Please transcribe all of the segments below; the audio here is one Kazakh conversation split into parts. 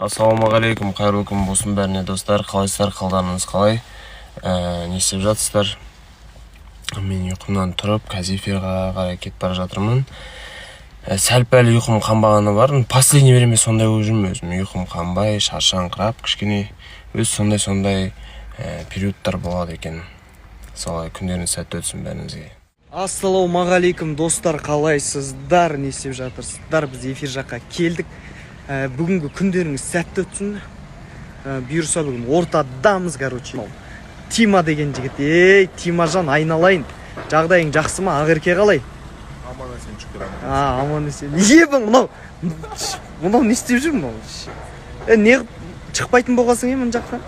Ассалаумағалейкум, қайырлы күн болсын бәріне достар. Қалайсыздар, қалдарыңыз қалай? Не істеп жатсыздар? Мен ұйқымнан тұрып, қазір эфирға қарай кетіп бара жатырмын. Сәл-пәл ұйқым қанбағаны бар. Последний время сондай болып жүрмін өзім. Ұйқым қанбай, шаршаңқырап, кішкене өз сондай периодтар болады екен. Солай күндеріңіз сәтті өтсін бәріңізге. Ассалаумағалейкум достар, қалайсыздар, не істеп жатырсыздар? Біз эфир жаққа келдік. Бүгінгі күндеріңіз сәтті өтсін. Бұйырса бүгін ортадамыз, короче. Тима деген жігіт. Тимажан, айналайын. Жағдайың жақсы ма? Ақерке қалай? Аман есен шүкір. Аман есен. Мынау не істеп жүр мынау? Не шықпайтын болғасың мына жақта?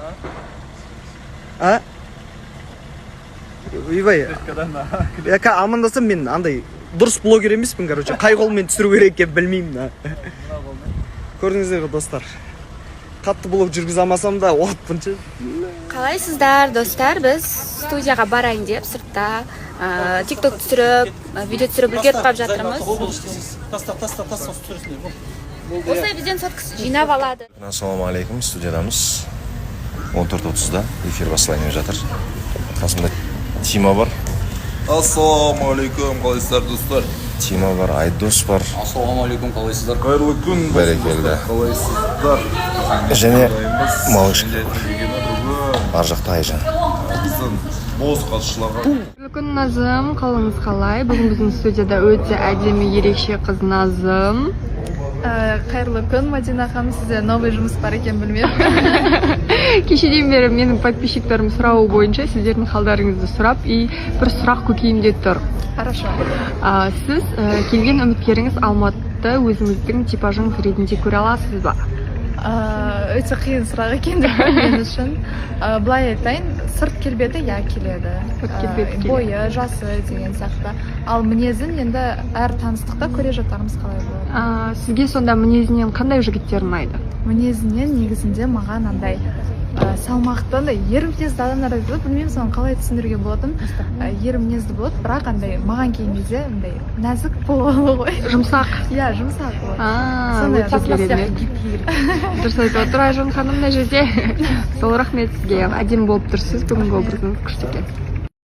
Ойбай. Амандасам мен андай дұрыс блогер емеспін, короче. Қай қолмен түсіру керек екен білмеймін. Көрдіңіздер ғой достар. Қатты блог жүргізе алмасам да отпыншы. Қалайсыздар достар, біз студияға барайын деп сыртта тикток түсіріп, видео түсіріп үлгеріп қалып жатырмыз. Осылай бізден соткасы жинап алады. Ассалаумағалейкум, студиядамыз 14:30-да эфир басталайын жатыр. Қасымда Тима бар. Ассалаумағалейкум, қалайсыздар достар? Тима бар, Айдос бар. Ассалаумағалейкум, қалайсыздар? Қайырлы күн, бәрекелді. Қалайсыздар? Және малышка бар жақта Айжан. Боз қатшыларға. Бүгін Назым, қалыңыз қалай? Бүгін біздің студияда өте әдемі ерекше қыз Назым. Қайырлы күн, Мадина ханым, сізде новый жұмыс бар екен білмеймін. Кешеден бері менің подписчиктерім сұрауы бойынша сіздердің қалдарыңызды сұрап, бір сұрақ көкейімде тұр. Хорошо. Сіз келген үміткеріңіз Алматыда өзіңіздің типажыңыз ретінде көре аласыз ба? Өте қиын сұрақ екен деп мен үшін. Былай айтайын, сырт келбеті келеді. Бойы, жасы деген сияқты. Ал мінезін енді әр таныстықта көре жатармыз қалай болады. Сізге сонда мінезінен қандай жігіттер ұнайды? Мінезінен негізінде маған андай салмақты, ер мінезді адамдар айтады, білмеймін соны қалай түсіндіруге болатын. Ер мінезді болады, бірақ андай маған келгенде андай нәзік болады ғой. Жұмсақ. Иә, жұмсақ болады. Өте керемет. Дұрыс айтып отыр Айжан ханым мына жерде. Сол рахмет сізге. Әдемі болып тұрсыз, бүгінгі образыңыз күшті екен.